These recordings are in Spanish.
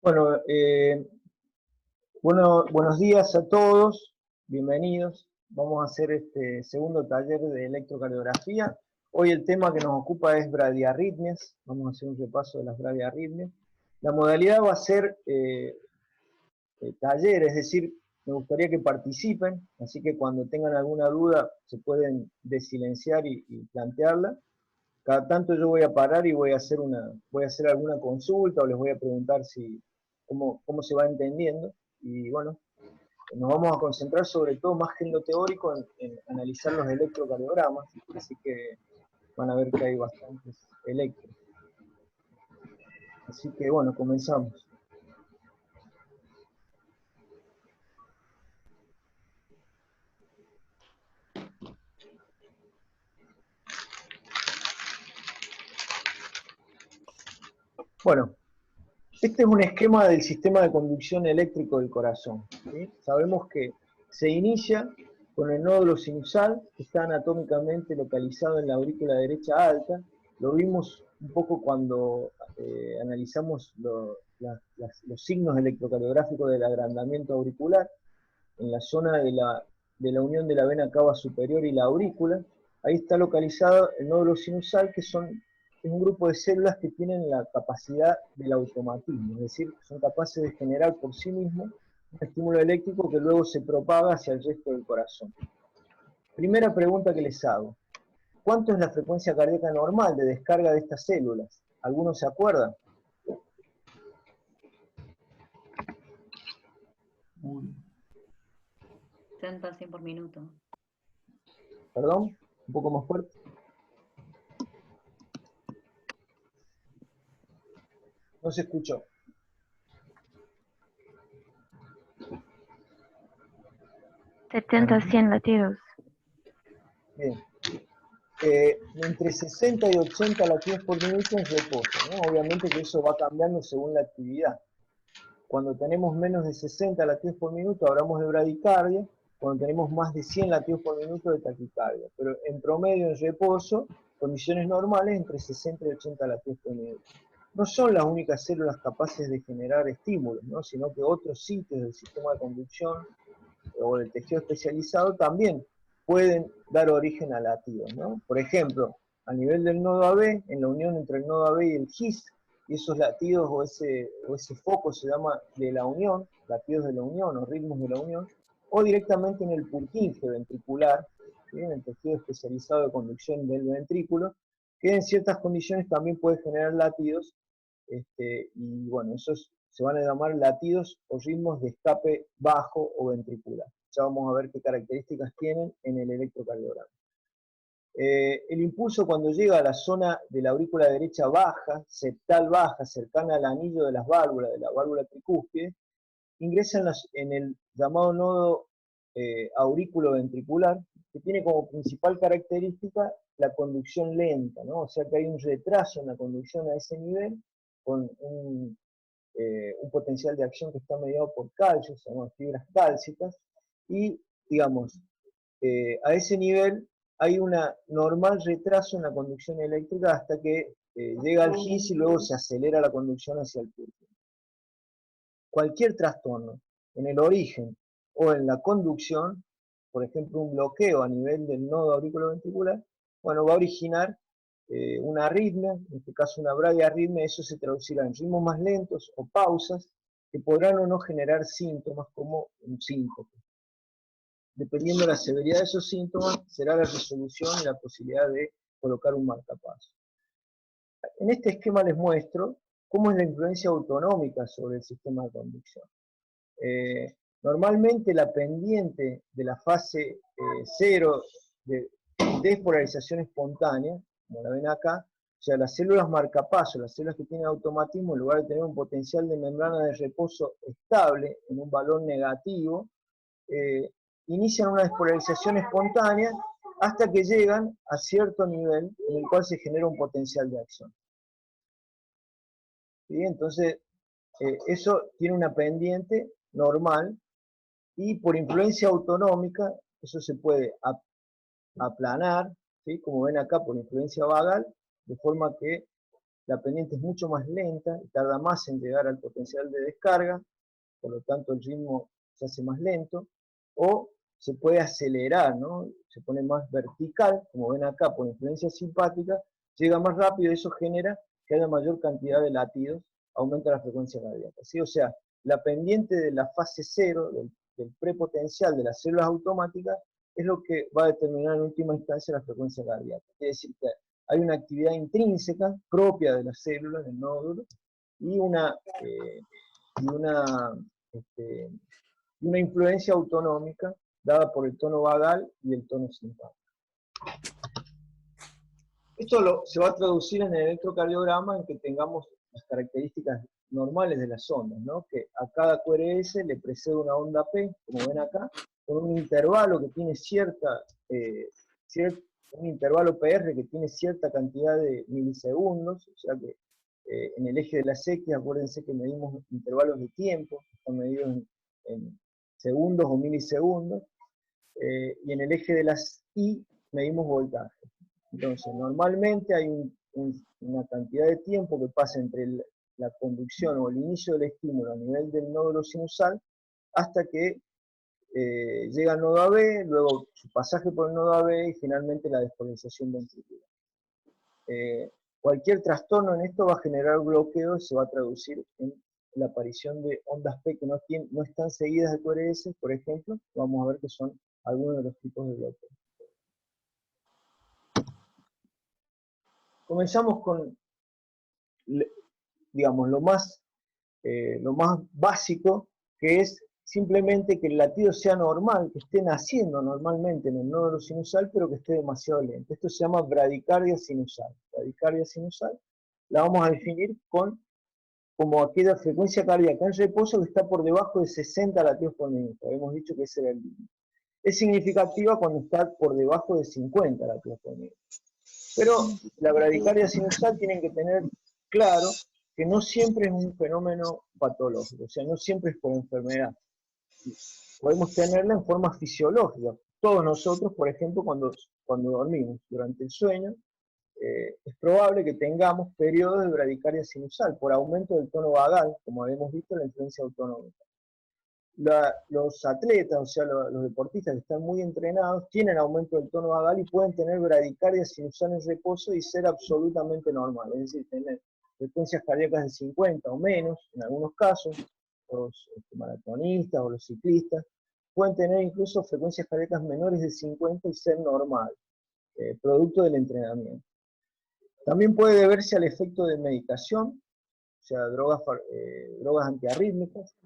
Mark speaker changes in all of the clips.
Speaker 1: Bueno, buenos días a todos, bienvenidos. Vamos a hacer este segundo taller de electrocardiografía. Hoy el tema que nos ocupa es bradiarritmias. Vamos a hacer un repaso de las bradiarritmias. La modalidad va a ser taller, es decir, me gustaría que participen, así que cuando tengan alguna duda se pueden desilenciar y plantearla. Cada tanto yo voy a parar y voy a hacer alguna consulta o les voy a preguntar cómo se va entendiendo. Y bueno, nos vamos a concentrar sobre todo más que en lo teórico en analizar los electrocardiogramas, así que van a ver que hay bastantes electros. Así que bueno, comenzamos. Bueno, este es un esquema del sistema de conducción eléctrico del corazón, ¿sí? Sabemos que se inicia con el nódulo sinusal, que está anatómicamente localizado en la aurícula derecha alta. Lo vimos un poco cuando analizamos los signos electrocardiográficos del agrandamiento auricular, en la zona de la unión de la vena cava superior y la aurícula. Ahí está localizado el nódulo sinusal, que es un grupo de células que tienen la capacidad del automatismo, es decir, son capaces de generar por sí mismos un estímulo eléctrico que luego se propaga hacia el resto del corazón. Primera pregunta que les hago: ¿cuánto es la frecuencia cardíaca normal de descarga de estas células? ¿Alguno se acuerda?
Speaker 2: 60 a 100 por minuto.
Speaker 1: ¿Perdón? ¿Un poco más fuerte? No se escuchó.
Speaker 3: 70 a 100 latidos.
Speaker 1: Bien. Entre 60 y 80 latidos por minuto en reposo, ¿no? Obviamente que eso va cambiando según la actividad. Cuando tenemos menos de 60 latidos por minuto hablamos de bradicardia, cuando tenemos más de 100 latidos por minuto de taquicardia, pero en promedio en reposo, condiciones normales, entre 60 y 80 latidos por minuto. No son las únicas células capaces de generar estímulos, ¿no? Sino que otros sitios del sistema de conducción o del tejido especializado también pueden dar origen a latidos, ¿no? Por ejemplo, a nivel del nodo AB, en la unión entre el nodo AB y el GIS, y esos latidos o ese foco se llama de la unión, latidos de la unión o ritmos de la unión, o directamente en el Purkinje ventricular, ¿sí? En el tejido especializado de conducción del ventrículo, que en ciertas condiciones también puede generar latidos, y bueno, esos se van a llamar latidos o ritmos de escape bajo o ventricular. Ya vamos a ver qué características tienen en el electrocardiograma. El impulso cuando llega a la zona de la aurícula derecha baja, septal baja, cercana al anillo de las válvulas, de la válvula tricúspide, ingresa en el llamado nodo aurículo-ventricular, que tiene como principal característica la conducción lenta, ¿no? O sea que hay un retraso en la conducción a ese nivel, con un potencial de acción que está mediado por calcio, se llaman fibras cálcicas, y digamos, a ese nivel hay un normal retraso en la conducción eléctrica hasta que llega al GIS y luego se acelera la conducción hacia el Purkinje. Cualquier trastorno en el origen o en la conducción, por ejemplo un bloqueo a nivel del nodo auriculoventricular, bueno, va a originar una arritmia, en este caso una bradiarritmia. Eso se traducirá en ritmos más lentos o pausas que podrán o no generar síntomas como un síncope. Dependiendo de la severidad de esos síntomas, será la resolución y la posibilidad de colocar un marcapaso. En este esquema les muestro cómo es la influencia autonómica sobre el sistema de conducción. Normalmente la pendiente de la fase 0 de despolarización espontánea, como la ven acá, o sea, las células marcapaso, las células que tienen automatismo, en lugar de tener un potencial de membrana de reposo estable en un valor negativo, inician una despolarización espontánea hasta que llegan a cierto nivel en el cual se genera un potencial de acción. ¿Sí? Entonces, eso tiene una pendiente normal, y por influencia autonómica, eso se puede aplanar, ¿sí? Como ven acá, por influencia vagal, de forma que la pendiente es mucho más lenta y tarda más en llegar al potencial de descarga, por lo tanto el ritmo se hace más lento, o se puede acelerar, ¿no? Se pone más vertical, como ven acá, por influencia simpática, llega más rápido y eso genera que haya mayor cantidad de latidos, aumenta la frecuencia cardíaca, ¿sí? O sea, la pendiente de la fase cero, del prepotencial de las células automáticas, es lo que va a determinar en última instancia la frecuencia cardíaca. Quiere decir que hay una actividad intrínseca propia de las células, del nódulo, y este, una influencia autonómica dada por el tono vagal y el tono simpático. Esto se va a traducir en el electrocardiograma en que tengamos las características normales de las ondas, ¿no? Que a cada QRS le precede una onda P, como ven acá, con un intervalo que tiene un intervalo PR que tiene cierta cantidad de milisegundos, o sea que en el eje de las X, acuérdense que medimos intervalos de tiempo, están medidos en segundos o milisegundos, y en el eje de las Y medimos voltaje. Entonces, normalmente hay una cantidad de tiempo que pasa entre la conducción o el inicio del estímulo a nivel del nódulo sinusal hasta que llega al nodo AB, luego su pasaje por el nodo AB y finalmente la despolarización ventricular. Cualquier trastorno en esto va a generar bloqueo y se va a traducir en la aparición de ondas P que no están seguidas de QRS, por ejemplo. Vamos a ver que son algunos de los tipos de bloqueo. Comenzamos con, digamos, lo más básico, que es simplemente que el latido sea normal, que esté naciendo normalmente en el nódulo sinusal, pero que esté demasiado lento. Esto se llama bradicardia sinusal. Bradicardia sinusal la vamos a definir como aquella frecuencia cardíaca en reposo que está por debajo de 60 latidos por minuto. Habíamos dicho que ese era el límite. Es significativa cuando está por debajo de 50 latidos por minuto. Pero la bradicardia sinusal tienen que tener claro que no siempre es un fenómeno patológico, o sea, no siempre es por enfermedad. Podemos tenerla en forma fisiológica. Todos nosotros, por ejemplo, cuando dormimos durante el sueño, es probable que tengamos periodos de bradicardia sinusal por aumento del tono vagal, como habíamos visto en la influencia autonómica. Los atletas, o sea, los deportistas que están muy entrenados, tienen aumento del tono vagal y pueden tener bradicardia sinusal en reposo y ser absolutamente normal, es decir, tener frecuencias cardíacas de 50 o menos, en algunos casos, los maratonistas o los ciclistas, pueden tener incluso frecuencias cardíacas menores de 50 y ser normal, producto del entrenamiento. También puede deberse al efecto de medicación, o sea, drogas antiarrítmicas.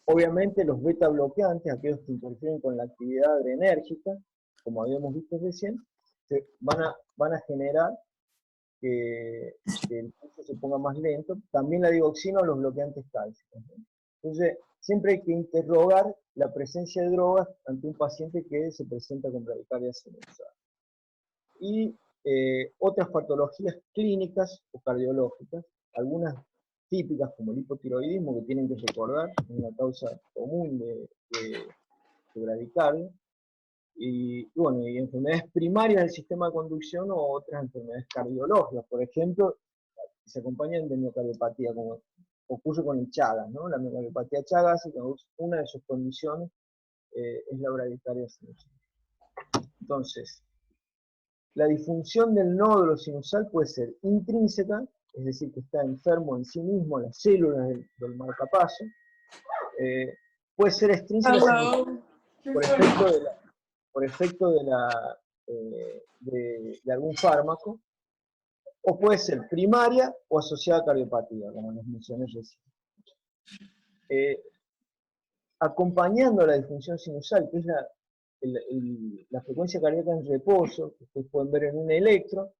Speaker 1: Obviamente los beta bloqueantes, aquellos que interfieren con la actividad adrenérgica, como habíamos visto recién, van a generar que el pulso se ponga más lento. También la digoxina o los bloqueantes cálcicos. Entonces, siempre hay que interrogar la presencia de drogas ante un paciente que se presenta con bradicardia sinusal. Y otras patologías clínicas o cardiológicas, algunas típicas como el hipotiroidismo, que tienen que recordar, es una causa común de bradicardia, y bueno, y enfermedades primarias del sistema de conducción o otras enfermedades cardiológicas, por ejemplo, que se acompañan de miocardiopatía, como ocurre con el Chagas, ¿no? La miocardiopatía Chagas, y una de sus condiciones es la bradicardia sinusal. Entonces, la disfunción del nódulo sinusal puede ser intrínseca, es decir, que está enfermo en sí mismo, las células del marcapaso. Puede ser extrínseca por efecto de algún fármaco, o puede ser primaria o asociada a cardiopatía, como les mencioné recién. Acompañando a la disfunción sinusal, que es la frecuencia cardíaca en reposo, que ustedes pueden ver en un electro,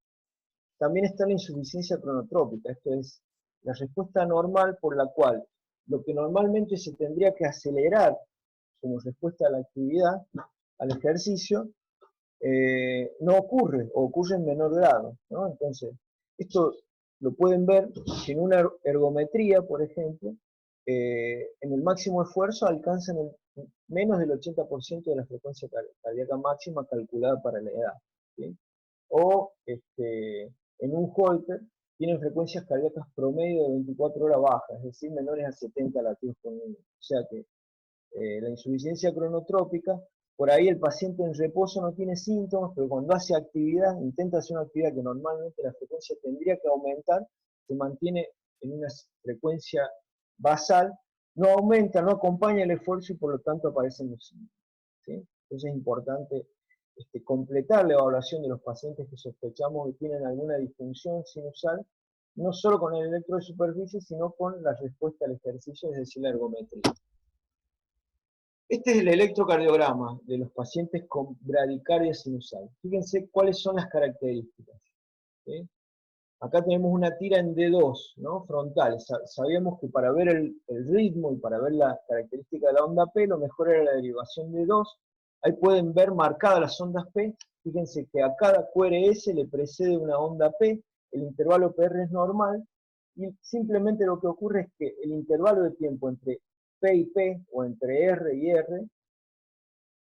Speaker 1: también está la insuficiencia cronotrópica, esto es la respuesta normal por la cual lo que normalmente se tendría que acelerar como respuesta a la actividad, al ejercicio, no ocurre, o ocurre en menor grado, ¿no? Entonces, esto lo pueden ver en una ergometría, por ejemplo, en el máximo esfuerzo alcanzan menos del 80% de la frecuencia cardíaca máxima calculada para la edad, ¿sí? O en un holter tienen frecuencias cardíacas promedio de 24 horas bajas, es decir, menores a 70 latidos por minuto. O sea que la insuficiencia cronotrópica, por ahí el paciente en reposo no tiene síntomas, pero cuando hace actividad, intenta hacer una actividad que normalmente la frecuencia tendría que aumentar, se mantiene en una frecuencia basal, no aumenta, no acompaña el esfuerzo y por lo tanto aparecen los síntomas, ¿sí? Entonces es importante completar la evaluación de los pacientes que sospechamos que tienen alguna disfunción sinusal, no solo con el electro de superficie, sino con la respuesta al ejercicio, es decir, la ergometría. Este es el electrocardiograma de los pacientes con bradicardia sinusal. Fíjense cuáles son las características, ¿sí? Acá tenemos una tira en D2, ¿no? Frontal. Sabíamos que para ver el ritmo y para ver la característica de la onda P, lo mejor era la derivación de 2. Ahí pueden ver marcadas las ondas P. Fíjense que a cada QRS le precede una onda P, el intervalo PR es normal, y simplemente lo que ocurre es que el intervalo de tiempo entre P y P, o entre R y R,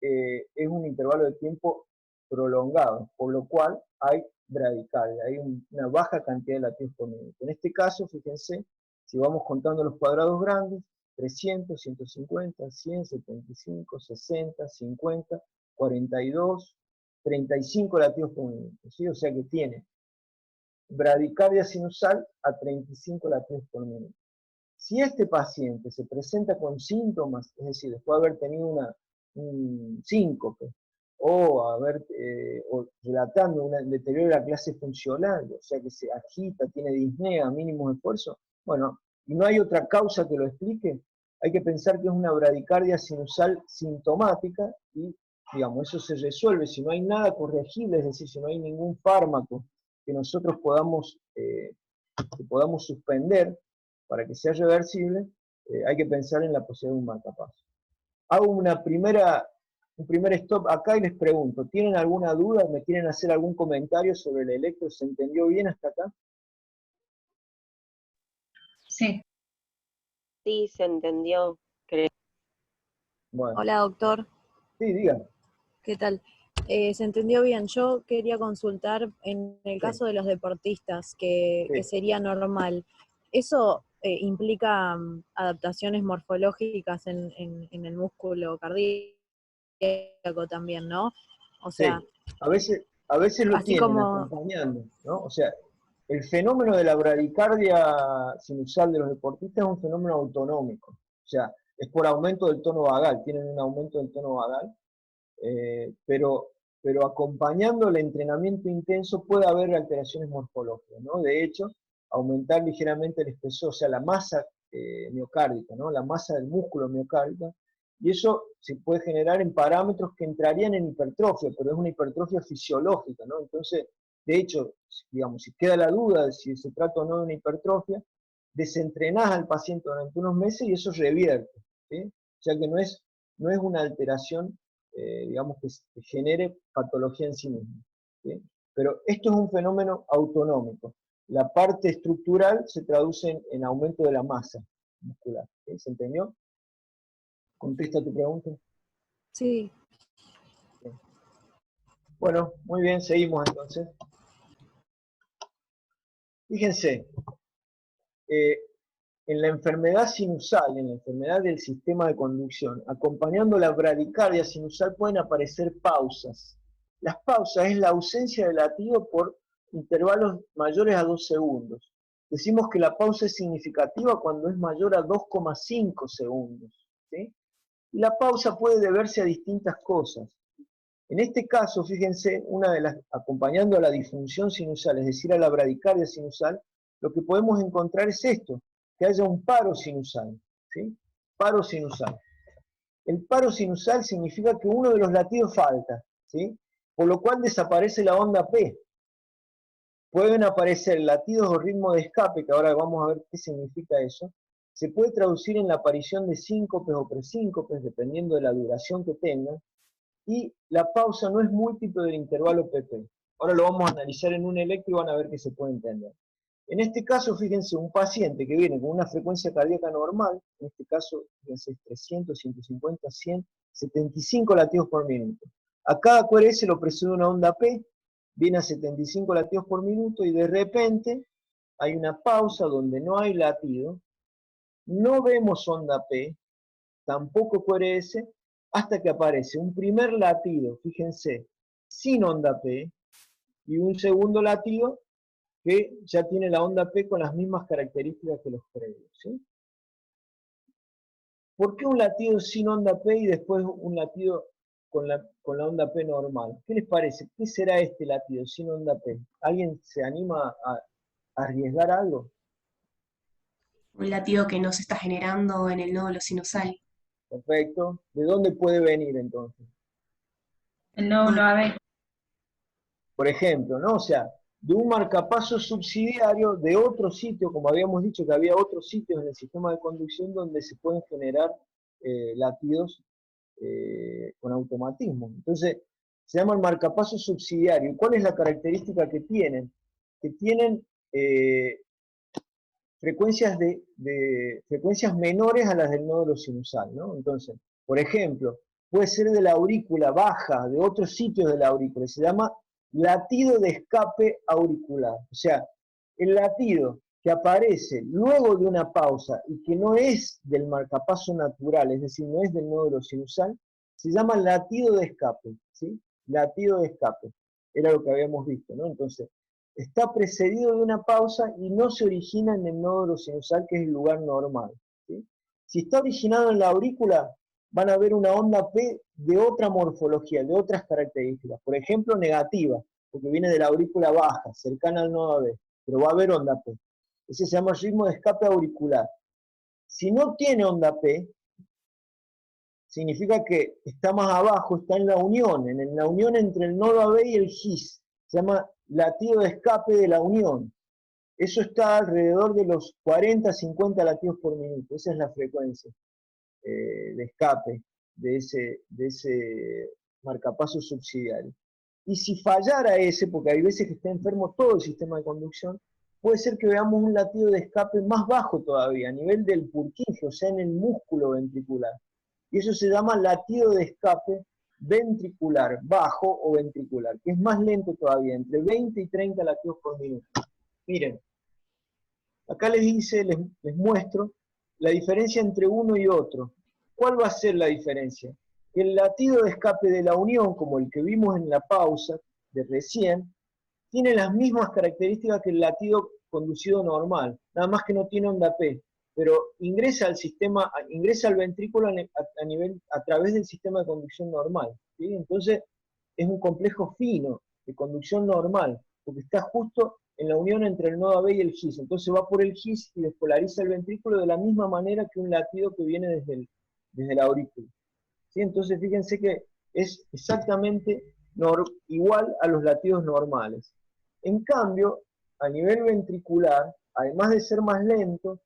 Speaker 1: es un intervalo de tiempo prolongado, por lo cual hay bradicardia, hay una baja cantidad de latidos por minuto. En este caso, fíjense, si vamos contando los cuadrados grandes, 300, 150, 100, 75, 60, 50, 42, 35 latidos por minuto, ¿sí? O sea que tiene bradicardia sinusal a 35 latidos por minuto. Si este paciente se presenta con síntomas, es decir, después de haber tenido un síncope, o relatando un deterioro de la clase funcional, o sea que se agita, tiene disnea, mínimo esfuerzo, bueno, y no hay otra causa que lo explique, hay que pensar que es una bradicardia sinusal sintomática, y digamos, eso se resuelve, si no hay nada corregible, es decir, si no hay ningún fármaco que nosotros podamos suspender, para que sea reversible, hay que pensar en la posibilidad de un marcapaso. Hago un primer stop acá y les pregunto, ¿tienen alguna duda? ¿Me quieren hacer algún comentario sobre el electro? ¿Se entendió bien hasta acá?
Speaker 2: Sí.
Speaker 4: Sí, se entendió, creo.
Speaker 1: Bueno.
Speaker 5: Hola, doctor.
Speaker 1: Sí, diga.
Speaker 5: ¿Qué tal? Se entendió bien. Yo quería consultar en el caso de los deportistas, que sería normal. ¿Eso implica adaptaciones morfológicas en el músculo cardíaco también, no? O sea,
Speaker 1: sí. A veces lo tienen acompañando, ¿no? O sea, el fenómeno de la bradicardia sinusal de los deportistas es un fenómeno autonómico. O sea, es por aumento del tono vagal, tienen un aumento del tono vagal, pero acompañando el entrenamiento intenso puede haber alteraciones morfológicas, ¿no? De hecho, aumentar ligeramente el espesor, o sea, la masa miocárdica, ¿no? La masa del músculo miocárdica, y eso se puede generar en parámetros que entrarían en hipertrofia, pero es una hipertrofia fisiológica, ¿no? Entonces, de hecho, digamos, si queda la duda de si se trata o no de una hipertrofia, desentrenás al paciente durante unos meses y eso revierte, ¿sí? O sea que no es una alteración, digamos, que genere patología en sí misma, ¿sí? Pero esto es un fenómeno autonómico. La parte estructural se traduce en aumento de la masa muscular, ¿sí? ¿Se entendió? ¿Contesta tu pregunta?
Speaker 5: Sí.
Speaker 1: Bien. Bueno, muy bien, seguimos entonces. Fíjense, en la enfermedad sinusal, en la enfermedad del sistema de conducción, acompañando la bradicardia sinusal pueden aparecer pausas. Las pausas es la ausencia de latido por intervalos mayores a 2 segundos. Decimos que la pausa es significativa cuando es mayor a 2,5 segundos, ¿sí? Y la pausa puede deberse a distintas cosas. En este caso, fíjense, acompañando a la disfunción sinusal, es decir, a la bradicardia sinusal, lo que podemos encontrar es esto, que haya un paro sinusal, ¿sí? Paro sinusal. El paro sinusal significa que uno de los latidos falta, ¿sí? Por lo cual desaparece la onda P. Pueden aparecer latidos o ritmo de escape, que ahora vamos a ver qué significa eso. Se puede traducir en la aparición de síncopes o presíncopes, dependiendo de la duración que tengan. Y la pausa no es múltiplo del intervalo PP. Ahora lo vamos a analizar en un electro y van a ver que se puede entender. En este caso, fíjense, un paciente que viene con una frecuencia cardíaca normal, en este caso, fíjense, 300, 150, 100, 75 latidos por minuto. A cada QRS lo precede una onda P, viene a 75 latidos por minuto y de repente hay una pausa donde no hay latido, no vemos onda P, tampoco QRS, hasta que aparece un primer latido, fíjense, sin onda P, y un segundo latido que ya tiene la onda P con las mismas características que los previos, ¿sí? ¿Por qué un latido sin onda P y después un latido con la onda P normal? ¿Qué les parece? ¿Qué será este latido sin onda P? ¿Alguien se anima a arriesgar algo?
Speaker 6: Un latido que no se está generando en el nódulo sinusal.
Speaker 1: Perfecto. ¿De dónde puede venir entonces?
Speaker 2: El nódulo AB.
Speaker 1: Por ejemplo, ¿no? O sea, de un marcapaso subsidiario de otro sitio, como habíamos dicho que había otros sitios en el sistema de conducción donde se pueden generar latidos con automatismo. Entonces, se llama el marcapaso subsidiario. ¿Cuál es la característica que tienen? Que tienen frecuencias frecuencias menores a las del nódulo sinusal, ¿no? Entonces, por ejemplo, puede ser de la aurícula baja, de otros sitios de la aurícula, se llama latido de escape auricular. O sea, el latido que aparece luego de una pausa y que no es del marcapaso natural, es decir, no es del nódulo sinusal, se llama latido de escape, ¿sí? Latido de escape. Era lo que habíamos visto, ¿no? Entonces, está precedido de una pausa y no se origina en el nódulo sinusal, que es el lugar normal, ¿sí? Si está originado en la aurícula, van a ver una onda P de otra morfología, de otras características. Por ejemplo, negativa, porque viene de la aurícula baja, cercana al nodo B, pero va a haber onda P. Ese se llama ritmo de escape auricular. Si no tiene onda P, significa que está más abajo, está en la unión entre el nodo AB y el GIS. Se llama latido de escape de la unión. Eso está alrededor de los 40-50 latidos por minuto. Esa es la frecuencia de escape de ese marcapaso subsidiario. Y si fallara ese, porque hay veces que está enfermo todo el sistema de conducción, puede ser que veamos un latido de escape más bajo todavía, a nivel del Purkinje, o sea, en el músculo ventricular. Y eso se llama latido de escape ventricular, bajo o ventricular, que es más lento todavía, entre 20 y 30 latidos por minuto. Miren, acá les muestro la diferencia entre uno y otro. ¿Cuál va a ser la diferencia? El latido de escape de la unión, como el que vimos en la pausa de recién, tiene las mismas características que el latido conducido normal, nada más que no tiene onda P, pero ingresa al sistema, ingresa al ventrículo a través del sistema de conducción normal, ¿sí? Entonces es un complejo fino de conducción normal, porque está justo en la unión entre el nodo AB y el GIS, entonces va por el GIS y despolariza el ventrículo de la misma manera que un latido que viene desde la aurícula, ¿sí? Entonces fíjense que es exactamente igual a los latidos normales. En cambio, a nivel ventricular, además de ser más lento,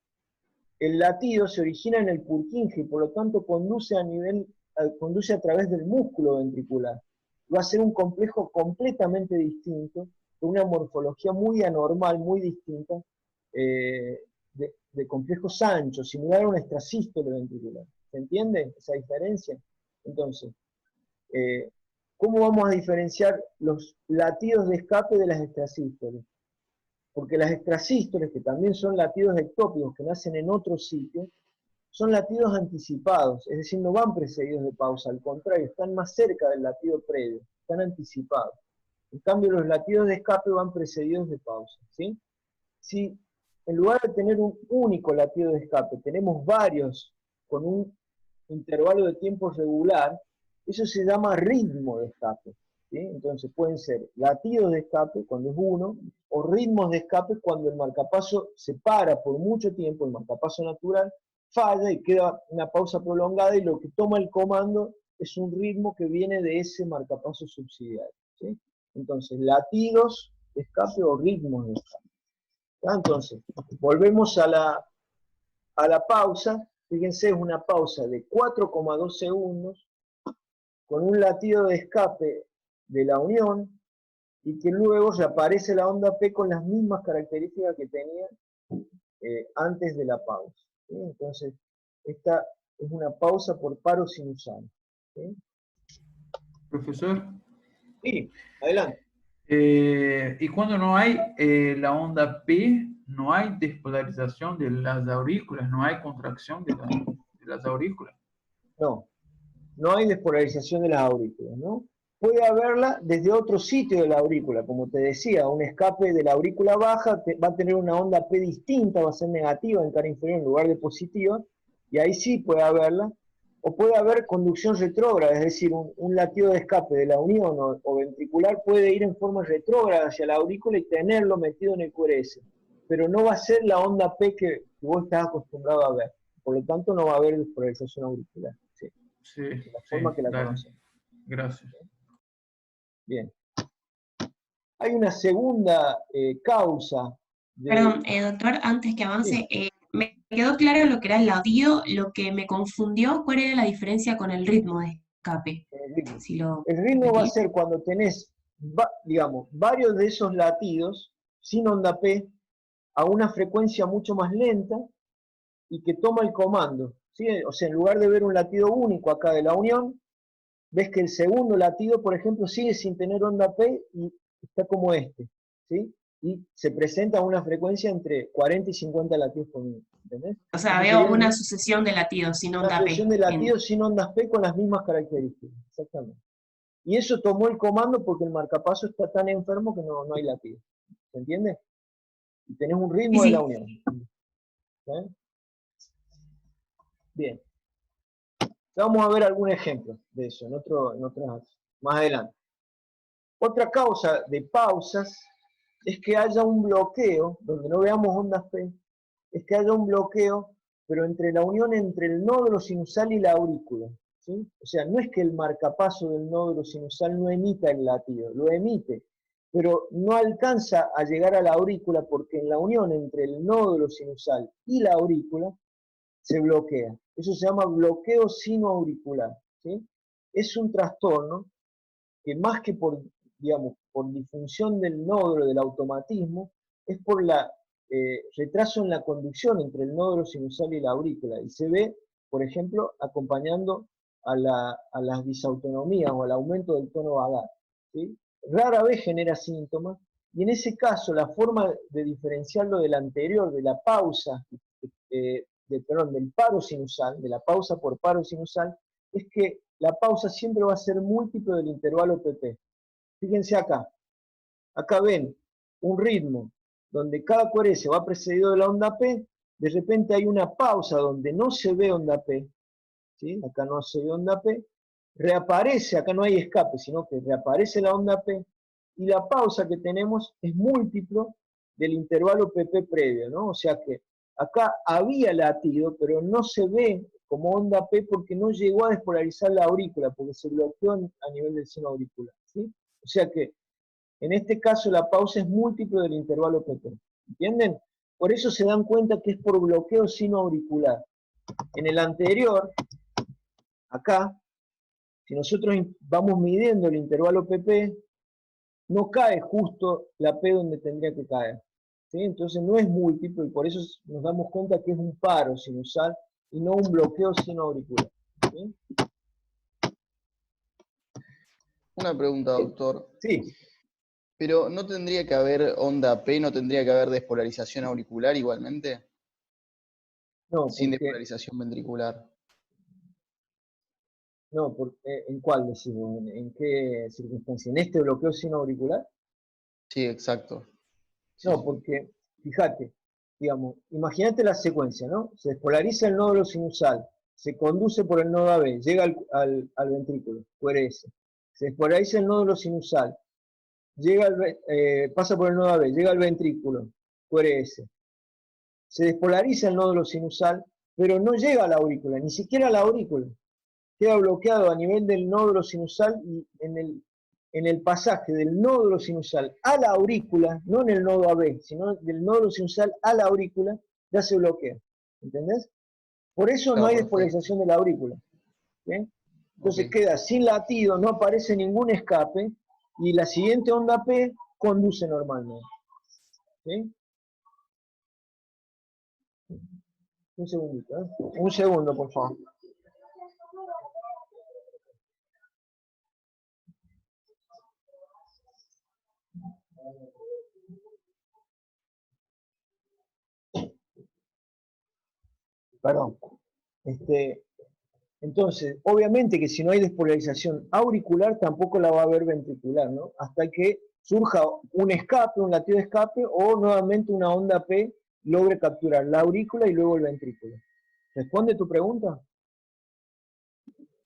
Speaker 1: el latido se origina en el Purkinje y por lo tanto conduce a través del músculo ventricular. Va a ser un complejo completamente distinto, con una morfología muy anormal, muy distinta, de complejos anchos, similar a una extrasístole ventricular. ¿Se entiende esa diferencia? Entonces, ¿cómo vamos a diferenciar los latidos de escape de las extrasístoles? Porque las extrasístoles, que también son latidos ectópicos que nacen en otro sitio, son latidos anticipados, es decir, no van precedidos de pausa, al contrario, están más cerca del latido previo, están anticipados. En cambio, los latidos de escape van precedidos de pausa, ¿sí? Si en lugar de tener un único latido de escape, tenemos varios con un intervalo de tiempo regular, eso se llama ritmo de escape, ¿sí? Entonces pueden ser latidos de escape cuando es uno, o ritmos de escape cuando el marcapaso se para por mucho tiempo, el marcapaso natural falla y queda una pausa prolongada y lo que toma el comando es un ritmo que viene de ese marcapaso subsidiario, ¿sí? Entonces, latidos de escape o ritmos de escape. Entonces, volvemos a la pausa. Fíjense, es una pausa de 4,2 segundos con un latido de escape de la unión y que luego reaparece la onda P con las mismas características que tenía antes de la pausa, ¿sí? Entonces, esta es una pausa por paro sinusal, ¿sí?
Speaker 7: Profesor.
Speaker 1: Sí, adelante.
Speaker 7: ¿Y cuando no hay la onda P, no hay despolarización de las aurículas, no hay contracción de las aurículas.
Speaker 1: No, no hay despolarización de las aurículas, ¿no? Puede haberla desde otro sitio de la aurícula, como te decía, un escape de la aurícula baja va a tener una onda P distinta, va a ser negativa en cara inferior en lugar de positiva, y ahí sí puede haberla, o puede haber conducción retrógrada, es decir, un latido de escape de la unión o ventricular puede ir en forma retrógrada hacia la aurícula y tenerlo metido en el QRS, pero no va a ser la onda P que vos estás acostumbrado a ver, por lo tanto no va a haber despolarización auricular, ¿sí?
Speaker 7: Sí,
Speaker 1: De la
Speaker 7: sí,
Speaker 1: forma que la
Speaker 7: dale.
Speaker 1: conocemos.
Speaker 7: Gracias.
Speaker 1: Bien. Hay una segunda causa de...
Speaker 6: Perdón, doctor, antes que
Speaker 1: Sí,
Speaker 6: avance, me quedó claro lo que era el latido, lo que me confundió, ¿cuál era la diferencia con el ritmo de escape?
Speaker 1: el ritmo.
Speaker 6: Si lo
Speaker 1: El ritmo va a
Speaker 6: repetís.
Speaker 1: ser cuando tenés, digamos, varios de esos latidos sin onda P a una frecuencia mucho más lenta y que toma el comando, ¿sí? O sea, en lugar de ver un latido único acá de la unión, ves que el segundo latido, por ejemplo, sigue sin tener onda P y está como este, ¿sí? Y se presenta a una frecuencia entre 40 y 50 latidos por minuto, ¿entendés?
Speaker 6: O sea,
Speaker 1: Ese
Speaker 6: veo
Speaker 1: sería
Speaker 6: una sucesión de latidos sin
Speaker 1: una
Speaker 6: onda
Speaker 1: sucesión
Speaker 6: P.
Speaker 1: de latidos sin ondas P con las mismas características, exactamente. Y eso tomó el comando porque el marcapaso está tan enfermo que no hay latido, ¿se entiende? Y tenés un
Speaker 6: Sí,
Speaker 1: ritmo de la
Speaker 6: sí.
Speaker 1: unión. ¿Sí? Bien. Vamos a ver algún ejemplo de eso más adelante. Otra causa de pausas es que haya un bloqueo, donde no veamos ondas P, es que haya un bloqueo, pero entre la unión entre el nódulo sinusal y la aurícula, ¿sí? O sea, no es que el marcapaso del nódulo sinusal no emita el latido, lo emite, pero no alcanza a llegar a la aurícula porque en la unión entre el nódulo sinusal y la aurícula se bloquea. Eso se llama bloqueo sinoauricular, ¿sí? Es un trastorno que más que por, digamos, por disfunción del nódulo, del automatismo, es por la retraso en la conducción entre el nódulo sinusal y la aurícula. Y se ve, por ejemplo, acompañando a las disautonomías o al aumento del tono vagal, ¿sí? Rara vez genera síntomas, y en ese caso la forma de diferenciarlo del anterior, de la pausa, perdón, del paro sinusal, de la pausa por paro sinusal, es que la pausa siempre va a ser múltiplo del intervalo PP. Fíjense acá, acá ven un ritmo donde cada QRS va precedido de la onda P, de repente hay una pausa donde no se ve onda P, ¿sí? Acá no se ve onda P, reaparece, acá no hay escape, sino que reaparece la onda P, y la pausa que tenemos es múltiplo del intervalo PP previo, ¿no? O sea que acá había latido, pero no se ve como onda P porque no llegó a despolarizar la aurícula, porque se bloqueó a nivel del seno auricular, ¿sí? O sea que en este caso la pausa es múltiplo del intervalo PP, ¿entienden? Por eso se dan cuenta que es por bloqueo sinoauricular. En el anterior, acá, si nosotros vamos midiendo el intervalo PP, no cae justo la P donde tendría que caer, ¿sí? Entonces no es múltiplo y por eso nos damos cuenta que es un paro sinusal y no un bloqueo sinoauricular, ¿sí?
Speaker 8: Una pregunta, doctor.
Speaker 1: Sí,
Speaker 8: ¿Pero no tendría que haber onda P, no tendría que haber despolarización auricular igualmente?
Speaker 1: no,
Speaker 8: Sin
Speaker 1: porque,
Speaker 8: despolarización ventricular.
Speaker 1: no, porque, ¿en cuál decimos? ¿En qué circunstancia? ¿En este bloqueo sinoauricular?
Speaker 8: Sí, exacto. Sí,
Speaker 1: No,
Speaker 8: sí.
Speaker 1: porque, fíjate, digamos, imagínate la secuencia, ¿no? Se despolariza el nódulo sinusal, se conduce por el nodo AB, llega al ventrículo, QRS. Se despolariza el nódulo sinusal, pasa por el nodo AB, llega al ventrículo, QRS. Se despolariza el nódulo sinusal, pero no llega a la aurícula, ni siquiera a la aurícula. Queda bloqueado a nivel del nódulo sinusal y en el pasaje del nódulo sinusal a la aurícula, no en el nodo AB, sino del nódulo sinusal a la aurícula, ya se bloquea. ¿Entendés? Por eso no
Speaker 8: Claro,
Speaker 1: hay
Speaker 8: perfecto.
Speaker 1: despolarización de la aurícula. ¿Bien?
Speaker 8: Ok.
Speaker 1: Entonces queda sin latido, no aparece ningún escape, y la siguiente onda P conduce normalmente. ¿Sí? Un segundito, ¿eh? Un segundo, por favor. Perdón. Entonces, obviamente que si no hay despolarización auricular, tampoco la va a haber ventricular, ¿no? Hasta que surja un escape, un latido de escape, o nuevamente una onda P logre capturar la aurícula y luego el ventrículo. ¿Responde tu pregunta?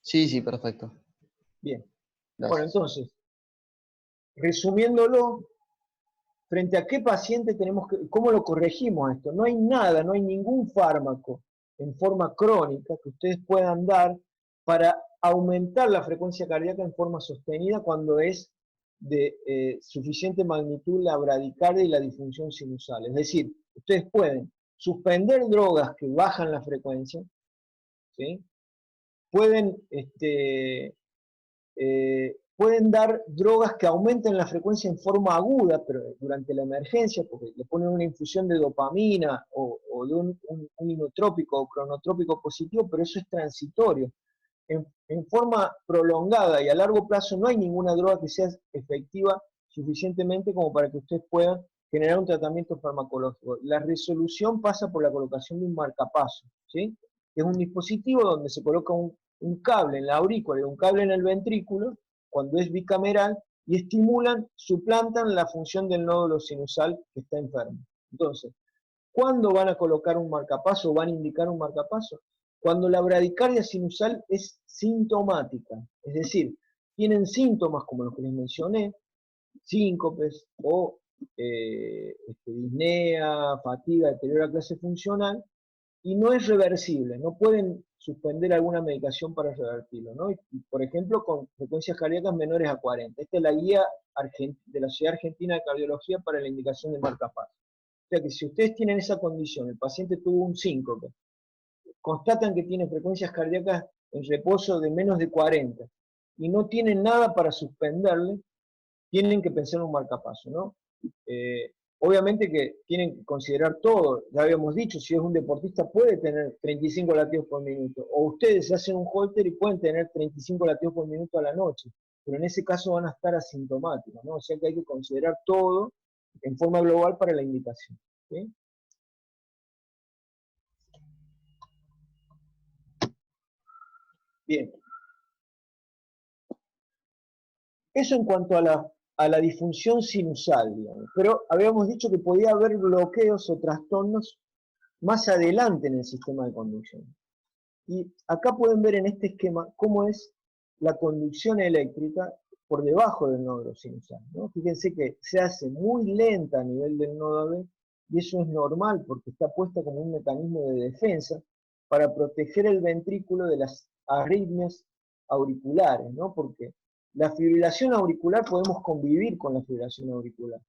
Speaker 8: Sí, sí, perfecto.
Speaker 1: Bien.
Speaker 8: Gracias.
Speaker 1: Bueno, entonces, resumiéndolo, frente a qué paciente tenemos que, ¿cómo lo corregimos esto? No hay nada, no hay ningún fármaco en forma crónica que ustedes puedan dar para aumentar la frecuencia cardíaca en forma sostenida cuando es de suficiente magnitud la bradicardia y la disfunción sinusal. Es decir, ustedes pueden suspender drogas que bajan la frecuencia, ¿sí? Pueden pueden dar drogas que aumenten la frecuencia en forma aguda, pero durante la emergencia, porque le ponen una infusión de dopamina o de un inotrópico o cronotrópico positivo, pero eso es transitorio. En forma prolongada y a largo plazo no hay ninguna droga que sea efectiva suficientemente como para que ustedes puedan generar un tratamiento farmacológico. La resolución pasa por la colocación de un marcapaso, ¿sí? Que es un dispositivo donde se coloca un cable en la aurícula y un cable en el ventrículo, cuando es bicameral, y estimulan, suplantan la función del nódulo sinusal que está enfermo. Entonces, ¿cuándo van a colocar un marcapaso o van a indicar un marcapaso? Cuando la bradicardia sinusal es sintomática, es decir, tienen síntomas como los que les mencioné, síncopes o disnea, fatiga, deterioro de la clase funcional, y no es reversible, no pueden suspender alguna medicación para revertirlo, ¿no? Y, por ejemplo, con frecuencias cardíacas menores a 40. Esta es la guía de la Sociedad Argentina de Cardiología para la indicación de marcapaso. O sea que si ustedes tienen esa condición, el paciente tuvo un síncope, constatan que tiene frecuencias cardíacas en reposo de menos de 40 y no tienen nada para suspenderle, tienen que pensar en un marcapaso, ¿no? Obviamente que tienen que considerar todo, ya habíamos dicho, si es un deportista puede tener 35 latidos por minuto, o ustedes hacen un holter y pueden tener 35 latidos por minuto a la noche, pero en ese caso van a estar asintomáticos, ¿no? O sea que hay que considerar todo en forma global para la indicación, ¿sí? Bien. Eso en cuanto a la disfunción sinusal, digamos. Pero habíamos dicho que podía haber bloqueos o trastornos más adelante en el sistema de conducción. Y acá pueden ver en este esquema cómo es la conducción eléctrica por debajo del nódulo sinusal, ¿no? Fíjense que se hace muy lenta a nivel del nodo AB, y eso es normal porque está puesta como un mecanismo de defensa para proteger el ventrículo de las arritmias auriculares, ¿no? Porque la fibrilación auricular, podemos convivir con la fibrilación auricular,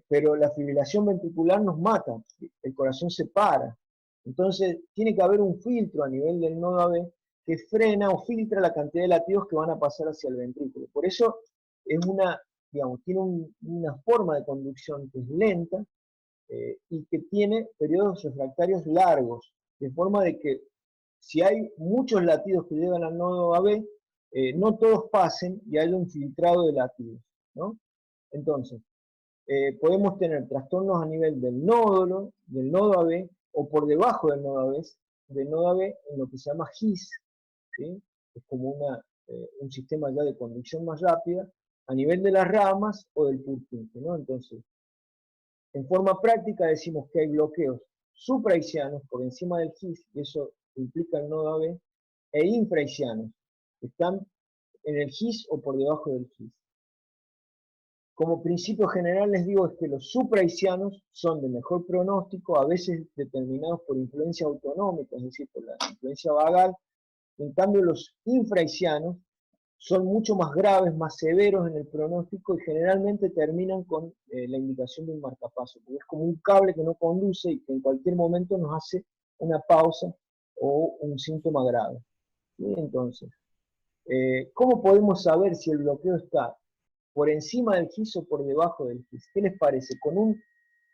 Speaker 1: pero la fibrilación ventricular nos mata, el corazón se para. Entonces tiene que haber un filtro a nivel del nodo AB que frena o filtra la cantidad de latidos que van a pasar hacia el ventrículo. Por eso es digamos, tiene una forma de conducción que es lenta y que tiene periodos refractarios largos, de forma de que si hay muchos latidos que llegan al nodo AB, no todos pasen y haya un filtrado de latidos, ¿no? Entonces, podemos tener trastornos a nivel del nodo AB, o por debajo del nodo AB en lo que se llama GIS, ¿sí? Es como un sistema ya de conducción más rápida, a nivel de las ramas o del Purkinje, ¿no? Entonces, en forma práctica decimos que hay bloqueos supraisianos por encima del GIS, y eso implica el nodo AB, e infraisianos, que están en el GIS o por debajo del GIS. Como principio general les digo es que los supraisianos son de mejor pronóstico, a veces determinados por influencia autonómica, es decir, por la influencia vagal. En cambio, los infraisianos son mucho más graves, más severos en el pronóstico y generalmente terminan con la indicación de un marcapaso, porque es como un cable que no conduce y que en cualquier momento nos hace una pausa o un síntoma grave. ¿Sí? Entonces, ¿cómo podemos saber si el bloqueo está por encima del GIS o por debajo del GIS? ¿Qué les parece? Con un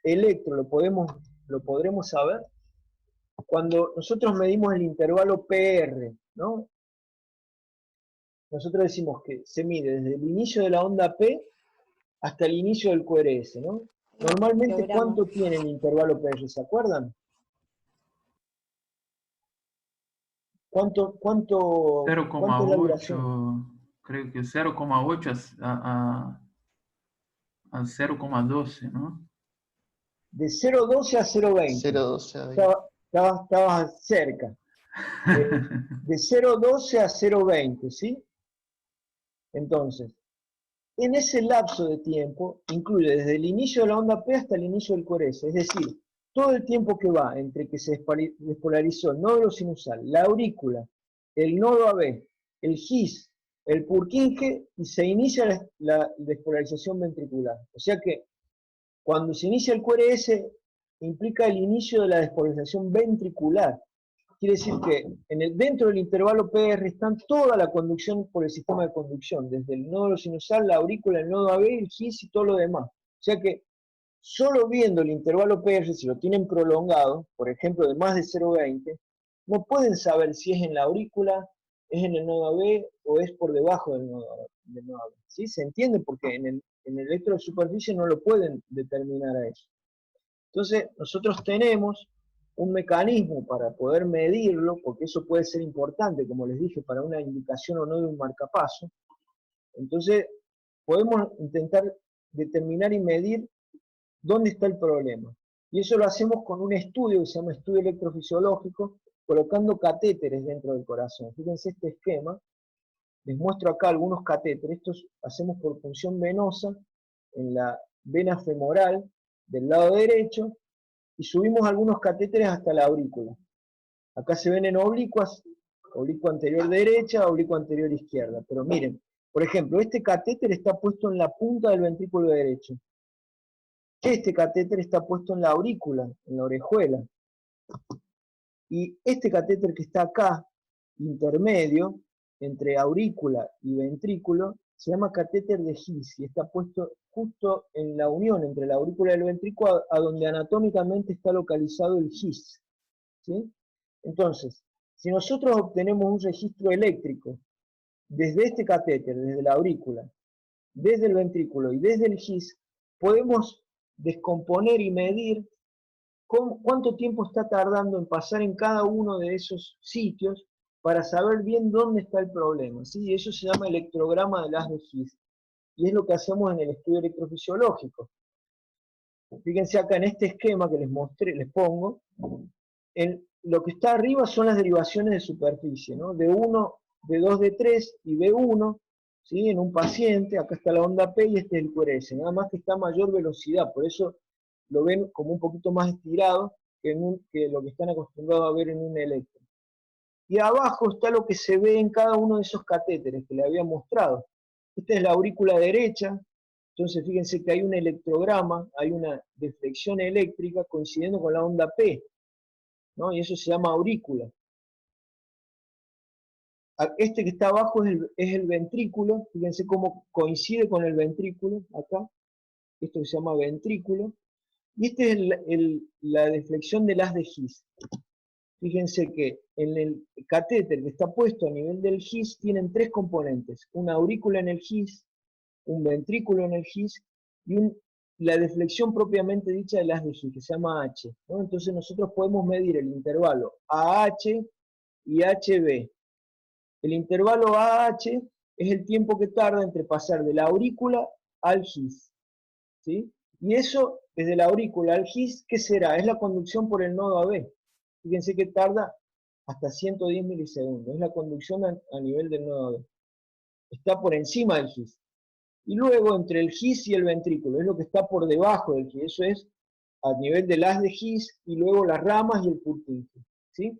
Speaker 1: electro lo podremos saber. Cuando nosotros medimos el intervalo PR, ¿no? Nosotros decimos que se mide desde el inicio de la onda P hasta el inicio del QRS, ¿no? Normalmente, ¿cuánto tiene el intervalo PR? ¿Se acuerdan? ¿Cuánto es la duración?
Speaker 7: 0,8, creo que 0,8 a 0,12, ¿no?
Speaker 1: De 0,12 a 0,20.
Speaker 8: 0,12 a 20.
Speaker 1: Estabas cerca. De 0,12 a 0,20, ¿sí? Entonces, en ese lapso de tiempo, incluye desde el inicio de la onda P hasta el inicio del QRS, es decir, todo el tiempo que va entre que se despolarizó el nódulo sinusal, la aurícula, el nodo AB, el GIS, el Purkinje, y se inicia la despolarización ventricular. O sea que cuando se inicia el QRS, implica el inicio de la despolarización ventricular. Quiere decir que dentro del intervalo PR están toda la conducción por el sistema de conducción, desde el nódulo sinusal, la aurícula, el nodo AB, el GIS y todo lo demás. O sea que solo viendo el intervalo PR, si lo tienen prolongado, por ejemplo de más de 0,20, no pueden saber si es en la aurícula, es en el nodo AB o es por debajo del nodo AB. ¿Sí? ¿Se entiende? Porque en el electro de superficie no lo pueden determinar a eso. Entonces, nosotros tenemos un mecanismo para poder medirlo, porque eso puede ser importante, como les dije, para una indicación o no de un marcapaso. Entonces, podemos intentar determinar y medir dónde está el problema. Y eso lo hacemos con un estudio que se llama estudio electrofisiológico, colocando catéteres dentro del corazón. Fíjense este esquema, les muestro acá algunos catéteres. Estos hacemos por punción venosa en la vena femoral del lado derecho, y subimos algunos catéteres hasta la aurícula. Acá se ven en oblicuas, oblicua anterior derecha, oblicua anterior izquierda. Pero miren, por ejemplo, este catéter está puesto en la punta del ventrículo derecho. Este catéter está puesto en la aurícula, en la orejuela. Y este catéter que está acá, intermedio, entre aurícula y ventrículo, se llama catéter de His y está puesto justo en la unión entre la aurícula y el ventrículo, a donde anatómicamente está localizado el His. ¿Sí? Entonces, si nosotros obtenemos un registro eléctrico desde este catéter, desde la aurícula, desde el ventrículo y desde el His, podemos descomponer y medir cuánto tiempo está tardando en pasar en cada uno de esos sitios para saber bien dónde está el problema. ¿Sí? Eso se llama electrograma del haz de His. Y es lo que hacemos en el estudio electrofisiológico. Fíjense acá en este esquema que les mostré, les pongo, lo que está arriba son las derivaciones de superficie, ¿no? D1, D2, D3 y B1, ¿sí? En un paciente, acá está la onda P y este es el QRS, nada más que está a mayor velocidad, por eso lo ven como un poquito más estirado que lo que están acostumbrados a ver en un electro. Y abajo está lo que se ve en cada uno de esos catéteres que le había mostrado. Esta es la aurícula derecha, entonces fíjense que hay un electrograma, hay una deflexión eléctrica coincidiendo con la onda P, ¿no? Y eso se llama aurícula. Este que está abajo es el ventrículo, fíjense cómo coincide con el ventrículo, acá, esto que se llama ventrículo, y esta es la deflexión del haz de His. Fíjense que en el catéter que está puesto a nivel del His tienen tres componentes, una aurícula en el His, un ventrículo en el His y la deflexión propiamente dicha del haz de His, que se llama H, ¿no? Entonces nosotros podemos medir el intervalo AH y HB. El intervalo AH es el tiempo que tarda entre pasar de la aurícula al His, ¿sí? Y eso, desde la aurícula al His, ¿qué será? Es la conducción por el nodo AB. Fíjense que tarda hasta 110 milisegundos. Es la conducción a nivel del nodo AB. Está por encima del His. Y luego entre el His y el ventrículo, es lo que está por debajo del His. Eso es a nivel del haz de His y luego las ramas y el Purkinje, ¿sí?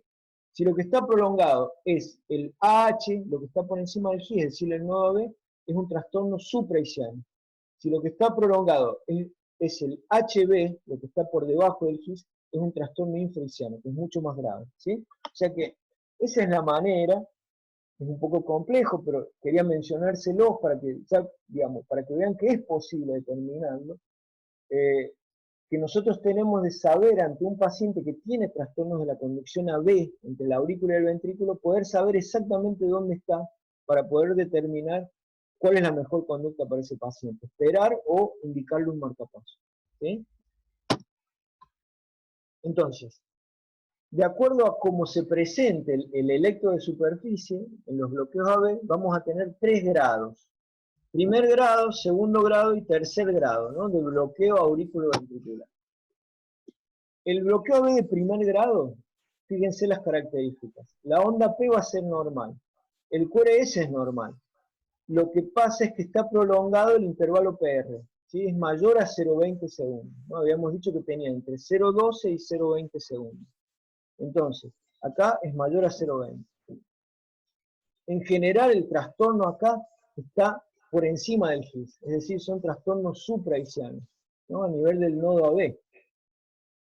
Speaker 1: Si lo que está prolongado es el AH, lo que está por encima del His, es decir, el nodo AB, es un trastorno supraisiano. Si lo que está prolongado es el HB, lo que está por debajo del His, es un trastorno infraisiano, que es mucho más grave, ¿sí? O sea que esa es la manera, es un poco complejo, pero quería mencionárselo para que, digamos, para que vean que es posible determinarlo, que nosotros tenemos de saber ante un paciente que tiene trastornos de la conducción AB, entre la aurícula y el ventrículo, poder saber exactamente dónde está para poder determinar cuál es la mejor conducta para ese paciente, esperar o indicarle un marcapaso, ¿sí? Entonces, de acuerdo a cómo se presente el electro de superficie, en los bloqueos AB, vamos a tener 3 grados. Primer grado, segundo grado y tercer grado, ¿no? De bloqueo aurículo-ventricular. El bloqueo AB de primer grado, fíjense las características. La onda P va a ser normal. El QRS es normal. Lo que pasa es que está prolongado el intervalo PR, ¿sí? Es mayor a 0,20 segundos, ¿no? Habíamos dicho que tenía entre 0,12 y 0,20 segundos. Entonces, acá es mayor a 0,20. En general, el trastorno acá está por encima del GIS, es decir, son trastornos supraisianos, ¿no? A nivel del nodo AB.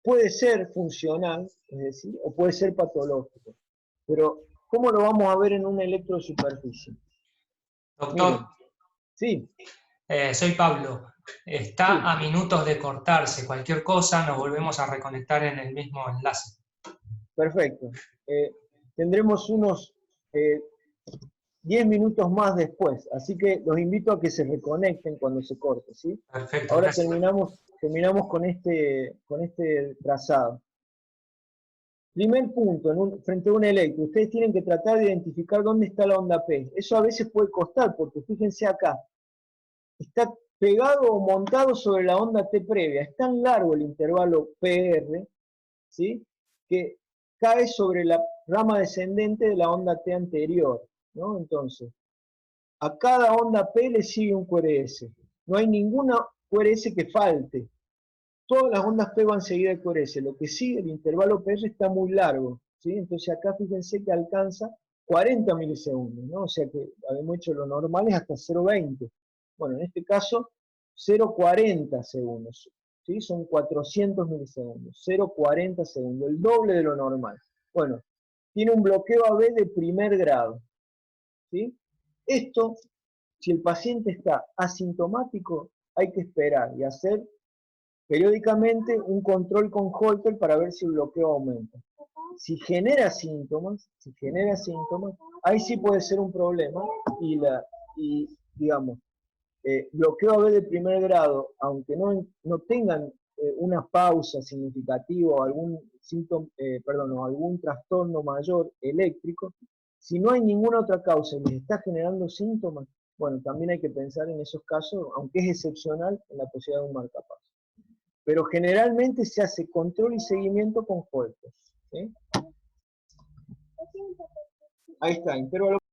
Speaker 1: Puede ser funcional, es decir, o puede ser patológico. Pero, ¿cómo lo vamos a ver en un electro de superficie?
Speaker 9: Doctor,
Speaker 1: Miren, sí,
Speaker 9: soy Pablo. Está
Speaker 1: sí,
Speaker 9: a minutos de cortarse. Cualquier cosa nos volvemos a reconectar en el mismo enlace.
Speaker 1: perfecto. Tendremos unos 10 minutos más después, así que los invito a que se reconecten cuando se corte, ¿sí?
Speaker 9: Perfecto,
Speaker 1: Ahora
Speaker 9: gracias.
Speaker 1: terminamos con este trazado. Primer punto, frente a un electro, ustedes tienen que tratar de identificar dónde está la onda P. Eso a veces puede costar, porque fíjense acá, está pegado o montado sobre la onda T previa. Es tan largo el intervalo PR, ¿sí? Que cae sobre la rama descendente de la onda T anterior, ¿no? Entonces, a cada onda P le sigue un QRS. No hay ninguna QRS que falte. Todas las ondas P van seguidas de QRS. Lo que sigue, el intervalo PR está muy largo, ¿sí? Entonces acá fíjense que alcanza 40 milisegundos, ¿no? O sea que habíamos hecho lo normal es hasta 0,20. Bueno, en este caso, 0,40 segundos, ¿sí? Son 400 milisegundos, 0,40 segundos, el doble de lo normal. Bueno, tiene un bloqueo AB de primer grado, ¿sí? Esto, si el paciente está asintomático, hay que esperar y hacer periódicamente un control con Holter para ver si el bloqueo aumenta. Si genera síntomas, ahí sí puede ser un problema y digamos, bloqueo AB de primer grado, aunque no tengan una pausa significativa o algún síntoma, o algún trastorno mayor eléctrico, si no hay ninguna otra causa y les está generando síntomas, bueno, también hay que pensar en esos casos, aunque es excepcional, en la posibilidad de un marcapaso. Pero generalmente se hace control y seguimiento con Holter, ¿sí? Ahí está, intervalo